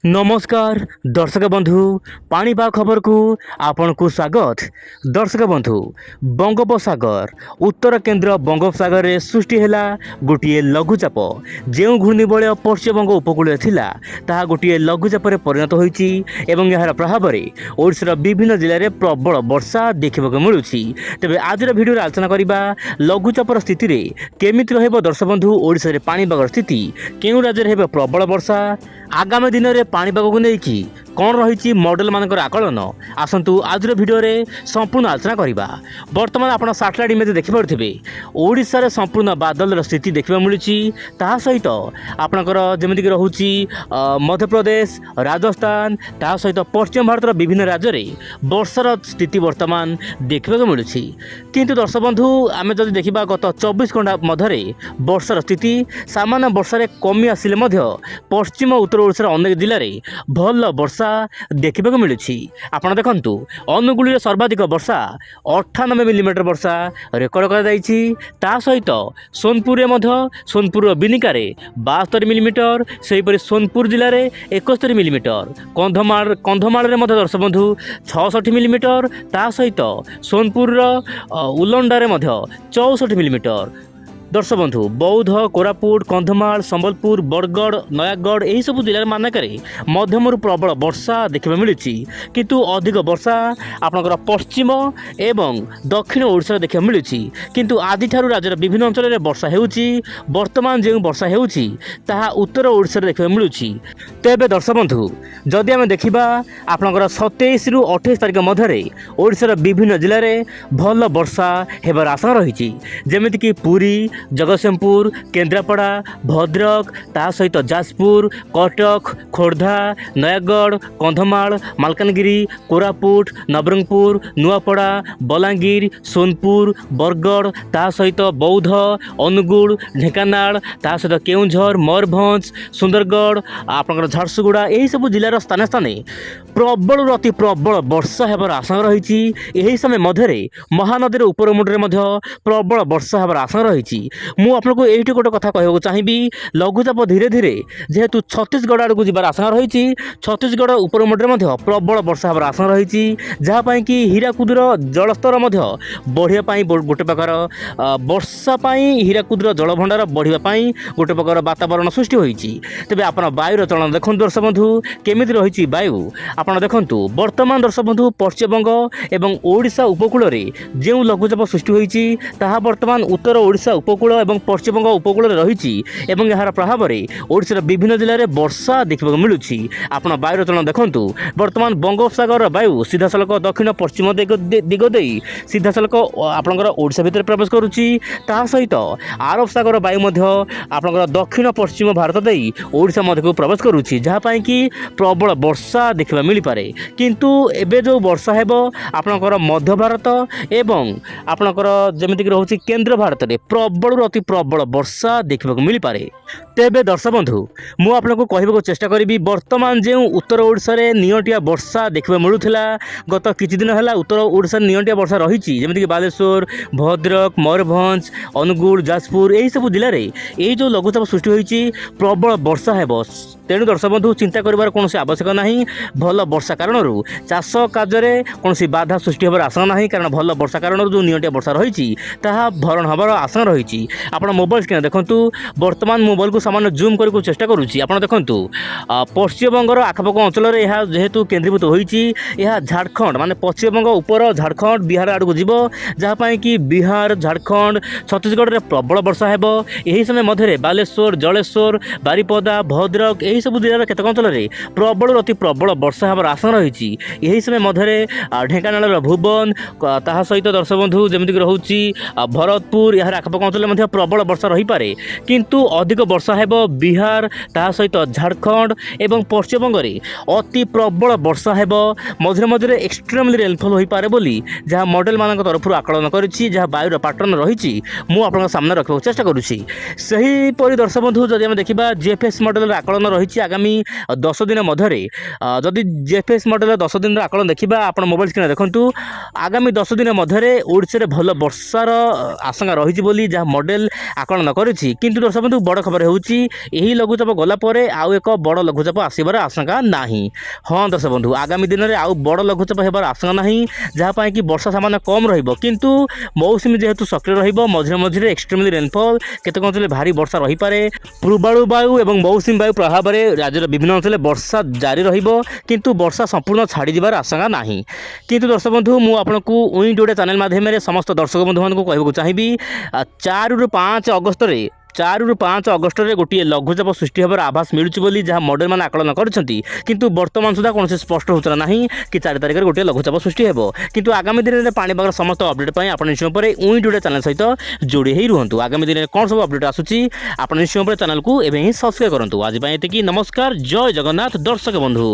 नमस्कार दर्शक बंधु पाणीपाग खबर को आपण को स्वागत। दर्शक बंधु बंगोपसागर उत्तर केन्द्र बंगोपसागर रे सृष्टि हैला गोटे लघुचाप जो घूर्णिबलय पश्चिमबंग उपकूल थिला ताहा गोटे लघुचाप परिणत होईची एवं यार प्रभाव में ओडिशार विभिन्न जिले में प्रबल वर्षा देखा मिलूँ। तेज आज भिडियो आलोचना करवा लघुचापर स्थिति रे केमिति रहइबो। दर्शक बंधु ओडिशा रे पाणीपाग स्थिति केउं राज्य रे हेबो प्रबल वर्षा आगामी दिन में पाणीपाग को लेकिन कौन रही मॉडल मानकर आकलन आसतु आज भिडियो रे संपूर्ण आलोचना करवा। बर्तमान आप सैटेलाइट इमेज देखिपे ओडिशा रे संपूर्ण बादल स्थिति देखा मिलूँ। ता सहित आपणकर जमीक रोचे मध्यप्रदेश राजस्थान ता सहित पश्चिम भारतर विभिन्न राज्य में वर्षार स्थिति बर्तमान देखा मिलूँ। किंतु दर्शक बंधु आम जब देखा गत 24 घंटा मध्य वर्षार स्थिति सामान्य वर्षा कमी आसिले पश्चिम उत्तर ओडिशार अनेक जिले में भल वर्षा देखा मिलूँ। आप देखु अनुगुल सर्वाधिक वर्षा 98 मिलीमीटर वर्षा रेकर्ड कर सहित सोनपुर में सोनपुर बिनिकार 72 मिलीमीटर से सोनपुर जिले में 71 मिलीमीटर कंधमाल दर्शक बंधु 66 मिलीमीटर ता सहित सोनपुर उलंडारे 64 मिलीमीटर। दर्शक बंधु बौद्ध कोरापुट कंधमाल संबलपुर बरगढ़ नयागढ़ यही सब जिले मानक मध्यम प्रबल वर्षा देखा मिलूँ। किंतु अधिक वर्षा आपणकर पश्चिम एवं दक्षिण ओडिशा देखा मिलूँ। किंतु आज राज्यर विभिन्न अंचल में वर्षा होउची। वर्तमान जो वर्षा होउची ताहा उत्तर ओडिशा देखा मिलूँ। तेबे दर्शक बंधु जदि आम देखा आपणकर 27 रु 28 तारिख मध्य ओडिशार विभिन्न जिले में भल वर्षा हेबार आशा रही। जेमितिक पुरी जगतसिंहपुर केन्द्रापड़ा भद्रक ता सहित जाजपुर कटक खोर्धा नयागढ़ कंधमाल मालकानगिरी कोरापुट नवरंगपुर नुआपड़ा बलांगीर सोनपुर बरगढ़ ता सहित बौद्ध अनुगुल ढेंकानाल ता सहित केउंझर मयूरभंज सुंदरगढ़ आपनकर झारसुगुड़ा यही सब जिलार स्थाने स्थाने प्रबल अति प्रबल वर्षा हेबार आशा रही। यही समय मध्य महानदी उपरमुंडे प्रबल वर्षा हेबार आशा रही। मु आपको ये गोटे कथा कहूँ चाहिए लघुचाप धीरे धीरे जेहेतु छत्तीसगढ़ आड़ को जबार आशा रही छत्तीसगढ़ उपरमुंडे प्रबल वर्षा हबार आशा रही जहाँपाई कि हीराकुदर जलस्तर बढ़िया गोटे प्रकार वर्षा हीराकुदर जलभंडार बढ़ाई गोटे प्रकार वातावरण सृष्टि होती। तेज आप वायुर चलन देखो दर्शक बंधु केमी रही वायु आप देखु वर्तमान दर्शक बंधु पश्चिमबंग एवं ओडिशा उपकूल में जो लघुचाप सृष्टि होती बर्तमान उत्तर ओडिशा उपकूल एवं पश्चिमबंग उपकूल रही यार प्रभाव में ओडिशार विभिन्न जिले में वर्षा देखा मिलूँ। आप वायुर चलन देखु बर्तमान बंगोपसागर वायु सीधा सड़क दक्षिण पश्चिम दिग दे सीधा सड़क आपंकर ओडिशा भितर प्रवेश करुच्ची। सहित आरब सागर वायु आपंकर दक्षिण पश्चिम भारत दे ओडिशा मध्य को प्रवेश करुच्ची जहाँपाई कि प्रबल वर्षा देखा मिल पारे। किंतु एबे जो वर्षा हेब आपंकर मध्य भारत एवं आपंकर जमीक रोचे केन्द्र भारत में प्रबल अति प्रबल वर्षा देखा मिल पारे। तेबे दर्शक बंधु मु आपको कहवाक चेष्टा करी बर्तमान जो उत्तर ओडिशा रे नियंटिया वर्षा देखा मिलूला गत किछि दिन है उत्तर ओडिशा नियंटिया वर्षा रही जमीक बालेश्वर भद्रक मयूरभंज अनुगुल जाजपुर यही सब जिले में यही जो लघुचाप सृष्टि होती प्रबल वर्षा हेब। तेणु दर्शक बंधु चिंता करिवार कौन आवश्यक नहीं। भल वर्षा कारण चाष कार्य कौन बाधा सृष्टि होबार आशा नहीं कारण भल वर्षा कारण जो नियंटिया वर्षा रही भरण हबार आशा रही। आप मोबाइल स्क्रीन देखु बर्तमान मोबाइल को सामान्य जूम करने चेष्टा करुच्ची। आप देखु पश्चिमबंगर आखपाख अंचल में जेहेतु केन्द्रीभूत होती झारखंड माने पश्चिमबंग उपर झारखंड बिहार आड़ को जीव जहाँपाई कि बिहार झारखंड छत्तीसगढ़ में प्रबल वर्षा हेब। यही समय मध्य बालेश्वर जलेश्वर बारिपदा भद्रक यही सब जिलार केतक अंचल में प्रबल अति प्रबल वर्षा हबार आशा रही। यही समय मध्य ढेंकानाल भुवन ता सहित दर्शक बंधु जमीक रोचे भरतपुर यार आखपाख अंचल में प्रबल वर्षा रही पारे। किंतु अधिक वर्षा हेब बिहार ता सहित झारखंड एवं पश्चिमबंग में अति प्रबल वर्षा हेब। मझे मझे एक्सट्रीमली रेनफॉल हो पारे बोली जहाँ मॉडल मान तरफ आकलन करी वायुर पैटर्न रही मुझे सामने रखा चेष्टा करुँची। सहीपरि दर्शक बंधु जदि आम देखा जीएफएस मॉडल आकलन रही आगामी 10 दिन मध्य जदि जीएफएस मॉडल 10 दिन आकलन देखा आप मोबाइल स्क्रीन देखु आगामी 10 दिन मध्य ओडिशा रे भल वर्षार आशंका रही जहाँ मॉडल आकलन करी। किंतु दर्शक बंधु बड़ खबर हो ମିଳୁଛି ଏହି ଲଘୁଚାପ ଗଲା ପରେ ଆଉ ଏକ ବଡ଼ ଲଘୁଚାପ ଆସିବାର ଆଶଙ୍କା ନାହିଁ। ହଁ ଦର୍ଶକ ବନ୍ଧୁ, ଆଗାମୀ ଦିନରେ ଆଉ ବଡ଼ ଲଘୁଚାପ ହେବାର ଆଶଙ୍କା ନାହିଁ, ଯାହା ପାଇଁ କି ବର୍ଷା ସାମାନ୍ୟ କମ୍ ରହିବ। କିନ୍ତୁ ମୌସୁମୀ ଯେହେତୁ ସକ୍ରିୟ ରହିବ, ମଝିରେ ମଝିରେ ଏକ୍ସଟ୍ରିମଲି ରେନଫଲ୍, କେତେକ ଅଞ୍ଚଳରେ ଭାରି ବର୍ଷା ରହିପାରେ। ପୂର୍ବାଳୁ ବାୟୁ ଏବଂ ମୌସୁମୀ ବାୟୁ ପ୍ରଭାବରେ ରାଜ୍ୟର ବିଭିନ୍ନ ଅଞ୍ଚଳରେ ବର୍ଷା ଜାରି ରହିବ, କିନ୍ତୁ ବର୍ଷା ସମ୍ପୂର୍ଣ୍ଣ ଛାଡ଼ିଯିବାର ଆଶଙ୍କା ନାହିଁ। କିନ୍ତୁ ଦର୍ଶକ ବନ୍ଧୁ, ମୁଁ ଆପଣଙ୍କୁ ୱିଣ୍ଡ ଓଡ଼ିଆ ଚ୍ୟାନେଲ ମାଧ୍ୟମରେ ସମସ୍ତ ଦର୍ଶକ ବନ୍ଧୁମାନଙ୍କୁ କହିବାକୁ ଚାହିଁବି, 4ରୁ 5 ଅଗଷ୍ଟରେ ଗୋଟିଏ ଲଘୁଚାପ ସୃଷ୍ଟି ହେବାର ଆଭାସ ମିଳୁଛି ବୋଲି ଯାହା ମଡେଲମାନେ ଆକଳନ କରିଛନ୍ତି। କିନ୍ତୁ ବର୍ତ୍ତମାନ ସୁଦ୍ଧା କୌଣସି ସ୍ପଷ୍ଟ ସୂଚନା ନାହିଁ କି 4 ତାରିଖରେ ଗୋଟିଏ ଲଘୁଚାପ ସୃଷ୍ଟି ହେବ। କିନ୍ତୁ ଆଗାମୀ ଦିନରେ ପାଣିପାଗର ସମସ୍ତ ଅପଡେଟ୍ ପାଇଁ ଆପଣ ନିଶ୍ଚୟ ପରେ ୱିଣ୍ଡ ଓଡ଼ିଆ ଚ୍ୟାନେଲ ସହିତ ଯୋଡ଼ି ହୋଇ ରୁହନ୍ତୁ। ଆଗାମୀ ଦିନରେ କ'ଣ ସବୁ ଅପଡେଟ୍ ଆସୁଛି ଆପଣ ନିଶ୍ଚୟ ପରେ ଚ୍ୟାନେଲକୁ ଏବେ ହିଁ ସବସ୍କ୍ରାଇବ୍ କରନ୍ତୁ। ଆଜି ପାଇଁ ଏତିକି, ନମସ୍କାର, ଜୟ ଜଗନ୍ନାଥ ଦର୍ଶକ ବନ୍ଧୁ।